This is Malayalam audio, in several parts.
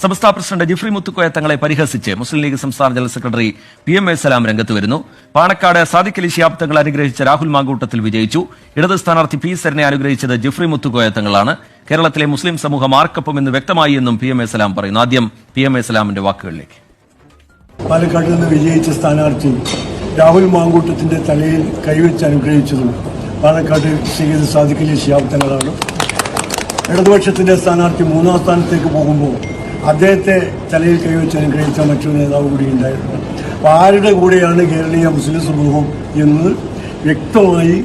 സംസ്ഥാന പ്രസിഡന്റ് ജിഫ്രി മുത്തുക്കോയ തങ്ങളെ പരിഹസിച്ച് മുസ്ലിം ലീഗ് സംസ്ഥാന ജനറൽ സെക്രട്ടറി PM A സലാം രംഗത്ത് വരുന്നു. പാണക്കാട് സാദിഖ് അലി ശിഹാബ് തങ്ങൾ അനുഗ്രഹിച്ച രാഹുൽ മാങ്കൂട്ടത്തിൽ വിജയിച്ചു. ഇടത് സ്ഥാനാർത്ഥി P സരിനെ അനുഗ്രഹിച്ചത് ജിഫ്രി മുത്തുക്കോയ തങ്ങളാണ്. കേരളത്തിലെ മുസ്ലിം സമൂഹം ആർക്കൊപ്പം എന്ന് വ്യക്തമായി എന്നും PM A സലാം പറയുന്നു. ആദ്യം PM A സലാമിന്റെ വാക്കുകളിലേക്ക്. പാലക്കാട് നിന്ന് വിജയിച്ച സ്ഥാനാർത്ഥി രാഹുൽ മാങ്കൂട്ടത്തിന്റെ തലയിൽ കൈവച്ച് അനുഗ്രഹിച്ചതും പാലക്കാട് സയ്യിദ് സാദിഖ് അലി ശിഹാബ് തങ്ങളാണ്. ഇടതുപക്ഷത്തിന്റെ സ്ഥാനാർത്ഥി മൂന്നാം സ്ഥാനത്തേക്ക് പോകുമ്പോൾ അദ്ദേഹത്തെ തലയിൽ കൈവച്ച് അനുഗ്രഹിച്ച മറ്റൊരു നേതാവ് കൂടി ഉണ്ടായിരുന്നു. അപ്പോൾ ആരുടെ കൂടെയാണ് കേരളീയ മുസ്ലിം സമൂഹം എന്ന് വ്യക്തമായി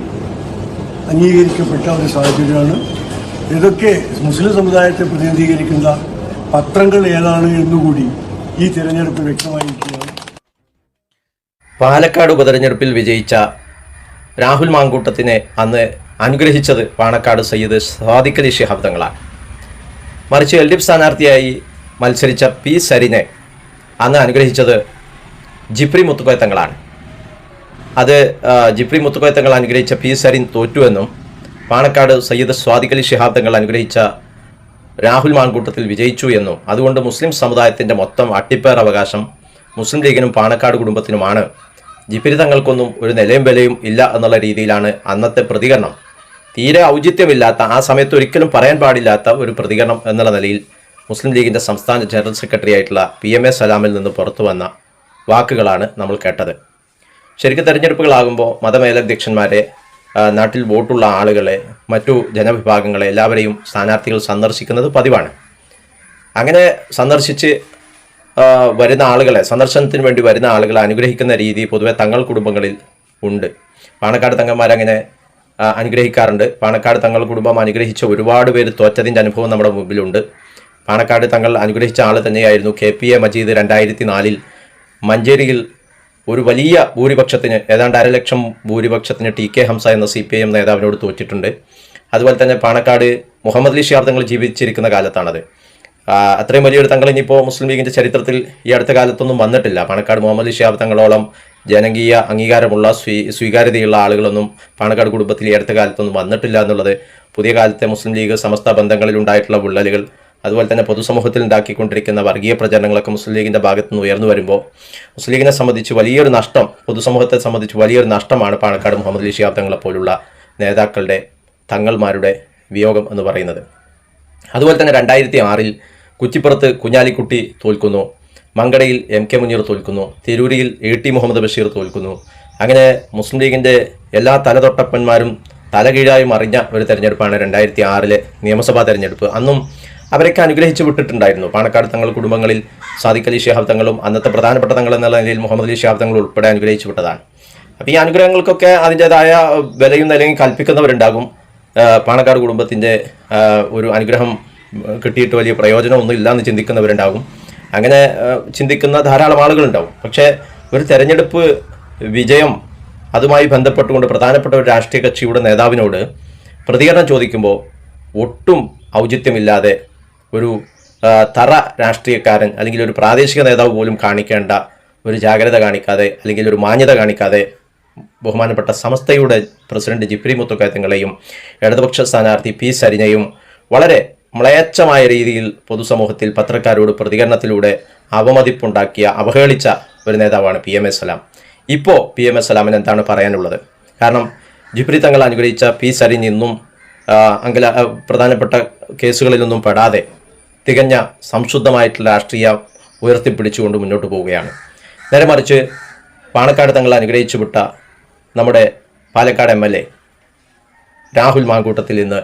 അംഗീകരിക്കപ്പെട്ട ഒരു സാഹചര്യമാണ്. ഇതൊക്കെ മുസ്ലിം സമുദായത്തെ പ്രതിനിധീകരിക്കുന്ന പത്രങ്ങൾ ഏതാണ് എന്നുകൂടി ഈ തിരഞ്ഞെടുപ്പ് വ്യക്തമായിരിക്കുകയാണ്. പാലക്കാട് ഉപതെരഞ്ഞെടുപ്പിൽ വിജയിച്ച രാഹുൽ മാങ്കൂട്ടത്തിനെ അന്ന് അനുഗ്രഹിച്ചത് പാണക്കാട് സയ്യിദ് സാദിഖ് അലി ശിഹാബ് തങ്ങളാണ്. മറിച്ച് LDF സ്ഥാനാർത്ഥിയായി മത്സരിച്ച P സരിനെ അന്ന് അനുഗ്രഹിച്ചത് ജിഫ്രി മുത്തുക്കോയ തങ്ങളാണ്. അത് ജിഫ്രി മുത്തുക്കോയ തങ്ങൾ അനുഗ്രഹിച്ച P സരിൻ തോറ്റുവെന്നും പാണക്കാട് സയ്യിദ് സാദിഖ് അലി ശിഹാബ് തങ്ങൾ അനുഗ്രഹിച്ച രാഹുൽ മാങ്കൂട്ടത്തിൽ വിജയിച്ചു എന്നും അതുകൊണ്ട് മുസ്ലിം സമുദായത്തിൻ്റെ മൊത്തം അട്ടിപ്പേർ അവകാശം മുസ്ലിം ലീഗിനും പാണക്കാട് കുടുംബത്തിനുമാണ്, ജിഫ്രി തങ്ങൾക്കൊന്നും ഒരു നിലയും വിലയും ഇല്ല എന്നുള്ള രീതിയിലാണ് അന്നത്തെ പ്രതികരണം. തീരെ ഔചിത്യമില്ലാത്ത, ആ സമയത്ത് ഒരിക്കലും പറയാൻ പാടില്ലാത്ത ഒരു പ്രതികരണം എന്നുള്ള നിലയിൽ മുസ്ലിം ലീഗിൻ്റെ സംസ്ഥാന ജനറൽ സെക്രട്ടറി ആയിട്ടുള്ള PM A സലാമിൽ നിന്ന് പുറത്തു വന്ന വാക്കുകളാണ് നമ്മൾ കേട്ടത്. ശരിക്കും തെരഞ്ഞെടുപ്പുകളാകുമ്പോൾ മതമേലധ്യക്ഷന്മാരെ, നാട്ടിൽ വോട്ടുള്ള ആളുകളെ, മറ്റു ജനവിഭാഗങ്ങളെ എല്ലാവരെയും സ്ഥാനാർത്ഥികൾ സന്ദർശിക്കുന്നത് പതിവാണ്. അങ്ങനെ സന്ദർശിച്ച് വരുന്ന ആളുകളെ, സന്ദർശനത്തിന് വേണ്ടി വരുന്ന ആളുകളെ അനുഗ്രഹിക്കുന്ന രീതി പൊതുവെ തങ്ങൾ കുടുംബങ്ങളിൽ ഉണ്ട്. പാണക്കാട് തങ്ങന്മാരങ്ങനെ അനുഗ്രഹിക്കാറുണ്ട്. പാണക്കാട് തങ്ങൾ കുടുംബം അനുഗ്രഹിച്ച ഒരുപാട് പേര് തോറ്റതിൻ്റെ അനുഭവം നമ്മുടെ മുമ്പിലുണ്ട്. പാണക്കാട് തങ്ങൾ അനുഗ്രഹിച്ച ആൾ തന്നെയായിരുന്നു KPA മജീദ് 2004 മഞ്ചേരിയിൽ ഒരു വലിയ ഭൂരിപക്ഷത്തിന്, ഏതാണ്ട് 1.5 ലക്ഷം ഭൂരിപക്ഷത്തിന് TK ഹംസ എന്ന CPIM നേതാവിനോട് തോറ്റിട്ടുണ്ട്. അതുപോലെ തന്നെ പാണക്കാട് മുഹമ്മദ് അലി ശിഹാബ് തങ്ങൾ ജീവിച്ചിരിക്കുന്ന കാലത്താണത്. അത്രയും വലിയൊരു തങ്ങൾ ഇനിയിപ്പോൾ മുസ്ലിം ലീഗിൻ്റെ ചരിത്രത്തിൽ ഈ അടുത്ത കാലത്തൊന്നും വന്നിട്ടില്ല. പാണക്കാട് മുഹമ്മദ് അലി ശിഹാബ് തങ്ങളോളം ജനകീയ അംഗീകാരമുള്ള സ്വീകാര്യതയുള്ള ആളുകളൊന്നും പാണക്കാട് കുടുംബത്തിൽ ഈ അടുത്ത കാലത്തൊന്നും വന്നിട്ടില്ല എന്നുള്ളത് പുതിയ കാലത്തെ മുസ്ലിം ലീഗ് സമസ്ത ബന്ധങ്ങളിൽ ഉണ്ടായിട്ടുള്ള വിള്ളലുകൾ, അതുപോലെ തന്നെ പൊതുസമൂഹത്തിൽ ഉണ്ടാക്കിക്കൊണ്ടിരിക്കുന്ന വർഗീയ പ്രചരണങ്ങളൊക്കെ മുസ്ലിം ലീഗിൻ്റെ ഭാഗത്തു നിന്ന് ഉയർന്നു വരുമ്പോൾ മുസ്ലിം ലീഗിനെ സംബന്ധിച്ച് വലിയൊരു നഷ്ടം, പൊതുസമൂഹത്തെ സംബന്ധിച്ച് വലിയൊരു നഷ്ടമാണ് പാണക്കാട് മുഹമ്മദ് അലി ശിഹാബ് തങ്ങളെ പോലുള്ള നേതാക്കളുടെ, തങ്ങൾമാരുടെ വിയോഗം എന്ന് പറയുന്നത്. അതുപോലെ തന്നെ 2006 കുറ്റിപ്പുറത്ത് കുഞ്ഞാലിക്കുട്ടി തോൽക്കുന്നു, മങ്കടയിൽ MK മുനീർ തോൽക്കുന്നു, തിരൂരിൽ AT മുഹമ്മദ് ബഷീർ തോൽക്കുന്നു. അങ്ങനെ മുസ്ലിം ലീഗിൻ്റെ എല്ലാ തലതൊട്ടപ്പന്മാരും തലകീഴായി മറിഞ്ഞ ഒരു തെരഞ്ഞെടുപ്പാണ് 2006 നിയമസഭാ തെരഞ്ഞെടുപ്പ്. അന്നും അവരൊക്കെ അനുഗ്രഹിച്ച് വിട്ടിട്ടുണ്ടായിരുന്നു. പാണക്കാട് തങ്ങൾ കുടുംബങ്ങളിൽ സാദിഖ് അലി ശിഹാബ് തങ്ങളും അന്നത്തെ പ്രധാനപ്പെട്ട തങ്ങൾ എന്നുള്ള നിലയിൽ മുഹമ്മദ് അലി ശിഹാബ് തങ്ങൾ ഉൾപ്പെടെ അനുഗ്രഹിച്ചു വിട്ടതാണ്. അപ്പോൾ ഈ അനുഗ്രഹങ്ങൾക്കൊക്കെ അതിൻ്റേതായ വിലയും നിലയും കൽപ്പിക്കുന്നവരുണ്ടാകും. പാണക്കാട് കുടുംബത്തിൻ്റെ ഒരു അനുഗ്രഹം കിട്ടിയിട്ട് വലിയ പ്രയോജനമൊന്നും ഇല്ലയെന്ന് ചിന്തിക്കുന്നവരുണ്ടാകും. അങ്ങനെ ചിന്തിക്കുന്ന ധാരാളം ആളുകളുണ്ടാവും. പക്ഷേ ഒരു തെരഞ്ഞെടുപ്പ് വിജയം, അതുമായി ബന്ധപ്പെട്ടുകൊണ്ട് പ്രധാനപ്പെട്ട ഒരു രാഷ്ട്രീയ കക്ഷിയുടെ നേതാവിനോട് പ്രതികരണം ചോദിക്കുമ്പോൾ ഒട്ടും ഔചിത്യമില്ലാതെ ഒരു തറ രാഷ്ട്രീയക്കാരൻ അല്ലെങ്കിൽ ഒരു പ്രാദേശിക നേതാവ് പോലും കാണിക്കേണ്ട ഒരു ജാഗ്രത കാണിക്കാതെ അല്ലെങ്കിൽ ഒരു മാന്യത കാണിക്കാതെ ബഹുമാനപ്പെട്ട സമസ്തയുടെ പ്രസിഡന്റ് ജിഫ്രി മുത്തുക്കോയ തങ്ങളെയും ഇടതുപക്ഷ സ്ഥാനാർത്ഥി P സരിനെയും വളരെ മ്ലേച്ഛമായ രീതിയിൽ പൊതുസമൂഹത്തിൽ പത്രക്കാരോട് പ്രതികരണത്തിലൂടെ അവമതിപ്പുണ്ടാക്കിയ, അവഹേളിച്ച ഒരു നേതാവാണ് PM A സലാം. ഇപ്പോൾ PM A സലാമിന് എന്താണ് പറയാനുള്ളത്? കാരണം ജിഫ്രി തങ്ങൾ അനുഗ്രഹിച്ച P സരിൻ ഇന്നും പ്രധാനപ്പെട്ട കേസുകളിലൊന്നും പെടാതെ തികഞ്ഞ സംശുദ്ധമായിട്ടുള്ള രാഷ്ട്രീയം ഉയർത്തിപ്പിടിച്ചുകൊണ്ട് മുന്നോട്ട് പോവുകയാണ്. നേരെ മറിച്ച് പാണക്കാട് തങ്ങൾ അനുഗ്രഹിച്ചു വിട്ട നമ്മുടെ പാലക്കാട് MLA രാഹുൽ മാങ്കൂട്ടത്തിൽ നിന്ന്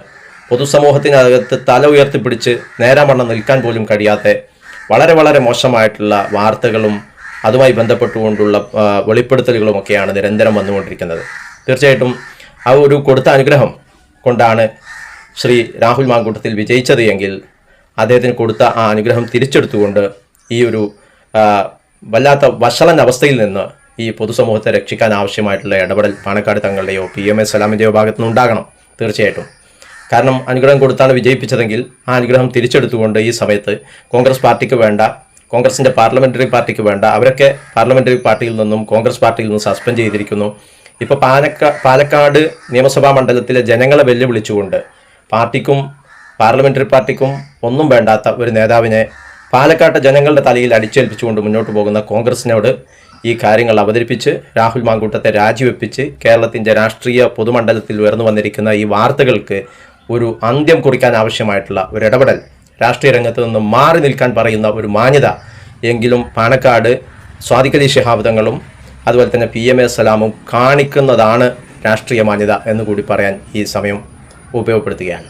പൊതുസമൂഹത്തിനകത്ത് തല ഉയർത്തിപ്പിടിച്ച് നേരാമണ്ണം നിൽക്കാൻ പോലും കഴിയാത്ത വളരെ വളരെ മോശമായിട്ടുള്ള വാർത്തകളും അതുമായി ബന്ധപ്പെട്ടുകൊണ്ടുള്ള വെളിപ്പെടുത്തലുകളുമൊക്കെയാണ് നിരന്തരം വന്നുകൊണ്ടിരിക്കുന്നത്. തീർച്ചയായിട്ടും ആ ഒരു കൊടുത്ത അനുഗ്രഹം കൊണ്ടാണ് ശ്രീ രാഹുൽ മാങ്കൂട്ടത്തിൽ വിജയിച്ചത് എങ്കിൽ അദ്ദേഹത്തിന് കൊടുത്ത ആ അനുഗ്രഹം തിരിച്ചെടുത്തുകൊണ്ട് ഈ ഒരു വല്ലാത്ത വഷളൻ അവസ്ഥയിൽ നിന്ന് ഈ പൊതുസമൂഹത്തെ രക്ഷിക്കാൻ ആവശ്യമായിട്ടുള്ള ഇടപെടൽ പാണക്കാട് തങ്ങളുടെയോ PM A സലാമിൻ്റെയോ ഭാഗത്തുനിന്ന് ഉണ്ടാകണം തീർച്ചയായിട്ടും. കാരണം അനുഗ്രഹം കൊടുത്താണ് വിജയിപ്പിച്ചതെങ്കിൽ ആ അനുഗ്രഹം തിരിച്ചെടുത്തുകൊണ്ട് ഈ സമയത്ത് കോൺഗ്രസ് പാർട്ടിക്ക് വേണ്ട, കോൺഗ്രസിൻ്റെ പാർലമെൻ്ററി പാർട്ടിക്ക് വേണ്ട, അവരൊക്കെ പാർലമെൻ്ററി പാർട്ടിയിൽ നിന്നും കോൺഗ്രസ് പാർട്ടിയിൽ നിന്നും സസ്പെൻഡ് ചെയ്തിരിക്കുന്നു. ഇപ്പോൾ പാലക്കാട് നിയമസഭാ മണ്ഡലത്തിലെ ജനങ്ങളെ വെല്ലുവിളിച്ചുകൊണ്ട് പാർട്ടിക്കും പാർലമെൻ്ററി പാർട്ടിക്കും ഒന്നും വേണ്ടാത്ത ഒരു നേതാവിനെ പാലക്കാട്ടെ ജനങ്ങളുടെ തലയിൽ അടിച്ചേൽപ്പിച്ചുകൊണ്ട് മുന്നോട്ട് പോകുന്ന കോൺഗ്രസിനോട് ഈ കാര്യങ്ങൾ അവതരിപ്പിച്ച് രാഹുൽ മാങ്കൂട്ടത്തെ രാജിവെപ്പിച്ച് കേരളത്തിൻ്റെ രാഷ്ട്രീയ പൊതുമണ്ഡലത്തിൽ ഉയർന്നു വന്നിരിക്കുന്ന ഈ വാർത്തകൾക്ക് ഒരു അന്ത്യം കുറിക്കാൻ ആവശ്യമായിട്ടുള്ള ഒരു ഇടപെടൽ, രാഷ്ട്രീയ രംഗത്ത് നിന്ന് മാറി നിൽക്കാൻ പറയുന്ന ഒരു മാന്യത എങ്കിലും പാണക്കാട് സ്വാദിഖ് അലി ശിഹാബ് തങ്ങളും അതുപോലെ തന്നെ PMA സലാമും കാണിക്കുന്നതാണ് രാഷ്ട്രീയ മാന്യത എന്നുകൂടി പറയാൻ ഈ സമയം ഉപയോഗപ്പെടുത്തുകയാണ്.